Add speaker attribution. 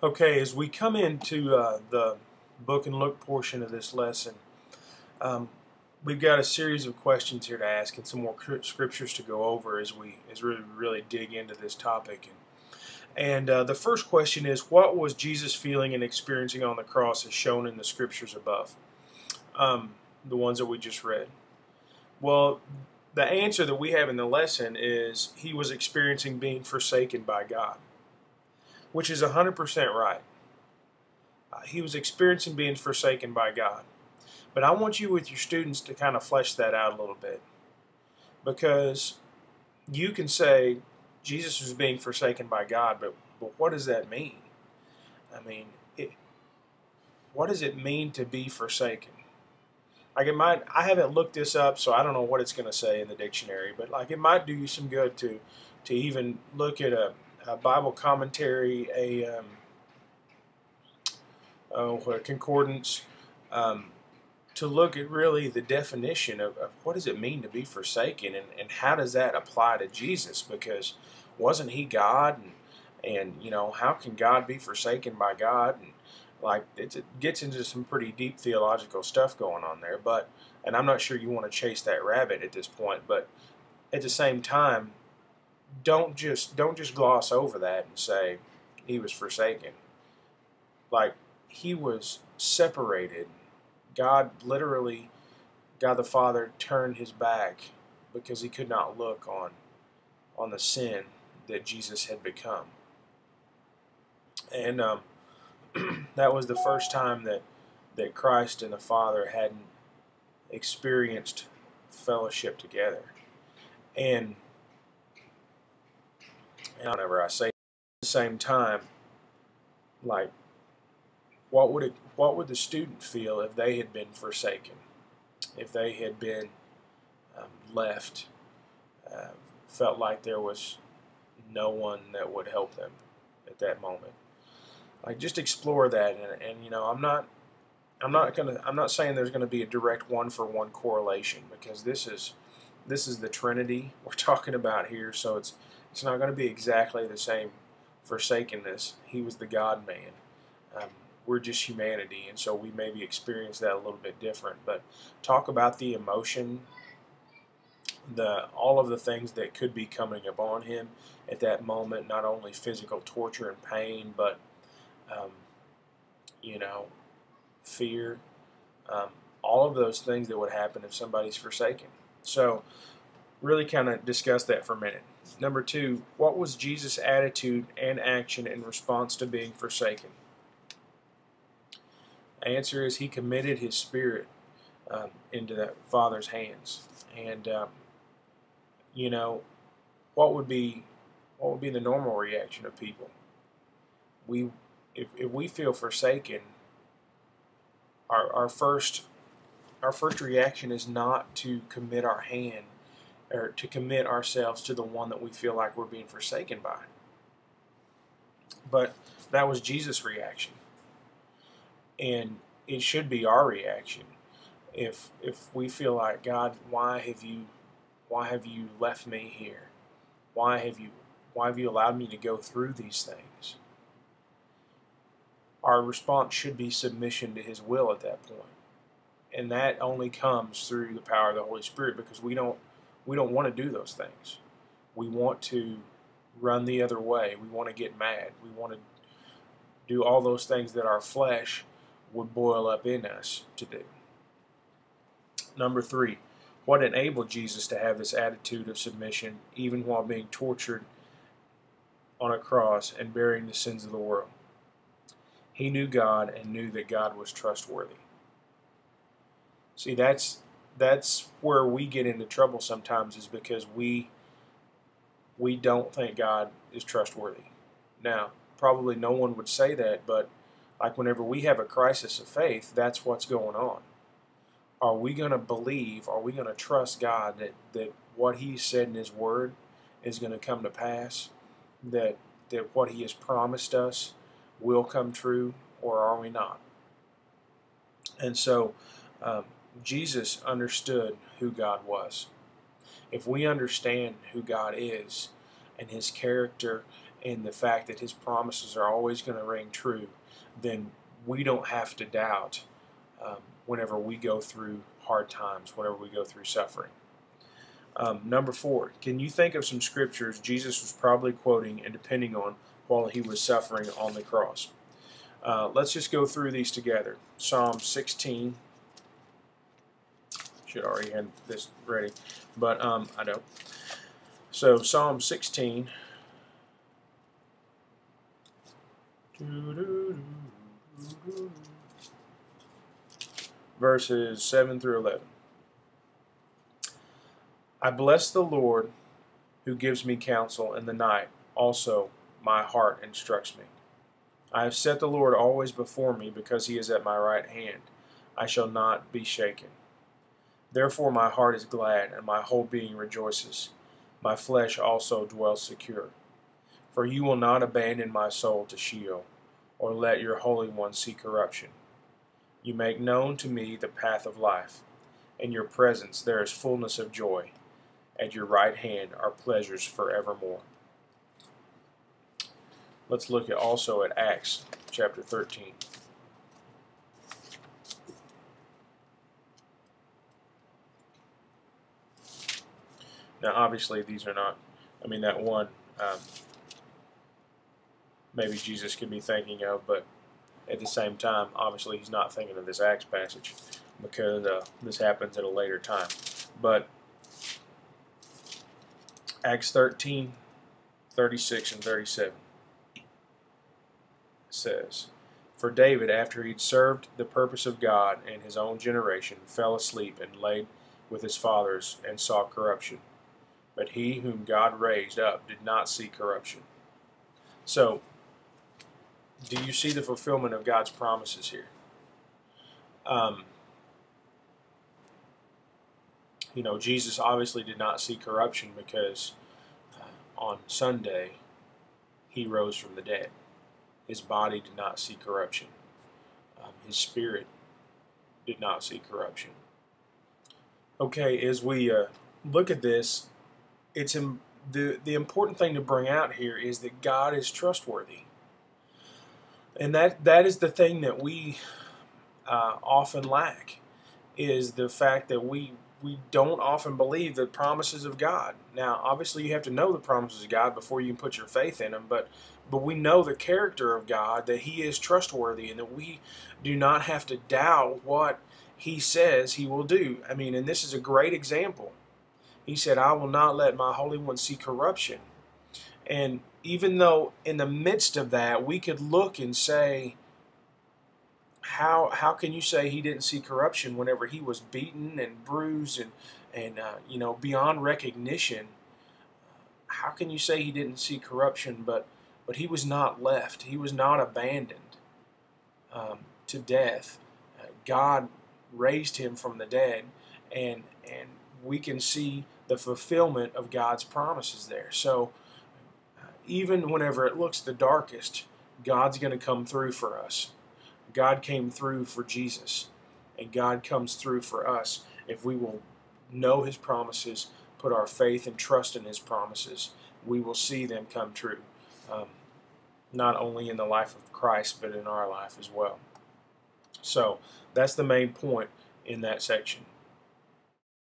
Speaker 1: Okay, as we come into the book and look portion of this lesson, um, we've got a series of questions here to ask and some more scriptures to go over as we really dig into this topic. And the first question is, what was Jesus feeling and experiencing on the cross as shown in the scriptures above? The ones that we just read. Well, the answer that we have in the lesson is he was experiencing being forsaken by God, which is 100% right. He was experiencing being forsaken by God. But I want you with your students to kind of flesh that out a little bit. Because you can say Jesus was being forsaken by God, but what does that mean? I mean, what does it mean to be forsaken? Like it might, I haven't looked this up, so I don't know what it's going to say in the dictionary, but like it might do you some good to even look at a Bible commentary, a concordance, to look at really the definition of what does it mean to be forsaken, and how does that apply to Jesus, because wasn't he God, and you know, how can God be forsaken by God? And like it gets into some pretty deep theological stuff going on there, and I'm not sure you want to chase that rabbit at this point, but at the same time, don't just gloss over that and say he was forsaken. Like, he was separated. God literally, God the Father turned his back because he could not look on the sin that Jesus had become. And that was the first time that Christ and the Father hadn't experienced fellowship together. And whenever I say at the same time, like, what would the student feel if they had been forsaken, if they had been left, felt like there was no one that would help them at that moment? Like, just explore that, and you know, I'm not saying there's gonna be a direct one-for-one correlation, because this is the Trinity we're talking about here, so it's not going to be exactly the same forsakenness. He was the God-man. We're just humanity, and so we maybe experience that a little bit different. But talk about the emotion, all of the things that could be coming upon him at that moment, not only physical torture and pain, but you know, fear, all of those things that would happen if somebody's forsaken. So really kind of discuss that for a minute. Number two, what was Jesus' attitude and action in response to being forsaken? The answer is he committed his spirit into that Father's hands. And you know, what would be the normal reaction of people? If we feel forsaken, our first reaction is not to commit our hand, or to commit ourselves to the one that we feel like we're being forsaken by. But that was Jesus' reaction, and it should be our reaction. If we feel like, God, why have you left me here? Why have you allowed me to go through these things? Our response should be submission to his will at that point. And that only comes through the power of the Holy Spirit, because we don't want to do those things. We want to run the other way. We want to get mad. We want to do all those things that our flesh would boil up in us to do. Number three, what enabled Jesus to have this attitude of submission even while being tortured on a cross and bearing the sins of the world? He knew God and knew that God was trustworthy. See, that's where we get into trouble sometimes, is because we don't think God is trustworthy. Now, probably no one would say that, but like whenever we have a crisis of faith, that's what's going on. Are we going to believe, are we going to trust God that what he said in his word is going to come to pass, that what he has promised us will come true, or are we not? And so Jesus understood who God was. If we understand who God is and his character and the fact that His promises are always going to ring true, then we don't have to doubt whenever we go through hard times, whenever we go through suffering. Number 4, can you think of some scriptures Jesus was probably quoting and depending on while He was suffering on the cross? Let's just go through these together. Psalm 16. Should already have this ready, but I don't. So Psalm 16. Verses 7 through 11. I bless the Lord who gives me counsel in the night. Also, my heart instructs me. I have set the Lord always before me, because He is at my right hand. I shall not be shaken. Therefore my heart is glad, and my whole being rejoices. My flesh also dwells secure. For you will not abandon my soul to Sheol, or let your Holy One see corruption. You make known to me the path of life. In your presence there is fullness of joy. At your right hand are pleasures forevermore. Let's look also at Acts chapter 13. Now, obviously, these are not, that one maybe Jesus could be thinking of, but at the same time, obviously, He's not thinking of this Acts passage, because this happens at a later time. But Acts 13, 36 and 37 says, For David, after he'd served the purpose of God in his own generation, fell asleep and laid with his fathers and saw corruption. But he whom God raised up did not see corruption. So, do you see the fulfillment of God's promises here? Jesus obviously did not see corruption, because on Sunday He rose from the dead. His body did not see corruption. His spirit did not see corruption. Okay, as we look at this, it's the important thing to bring out here is that God is trustworthy. And that is the thing that we often lack, is the fact that we don't often believe the promises of God. Now, obviously, you have to know the promises of God before you can put your faith in them, but we know the character of God, that He is trustworthy, and that we do not have to doubt what He says He will do. And this is a great example. He said, I will not let my Holy One see corruption. And even though in the midst of that, we could look and say, how can you say He didn't see corruption whenever He was beaten and bruised and beyond recognition? How can you say He didn't see corruption, but He was not left. He was not abandoned to death. God raised Him from the dead, and we can see the fulfillment of God's promises there. So even whenever it looks the darkest, God's going to come through for us. God came through for Jesus, and God comes through for us if we will know His promises, put our faith and trust in His promises. We will see them come true, not only in the life of Christ, but in our life as well. So that's the main point in that section.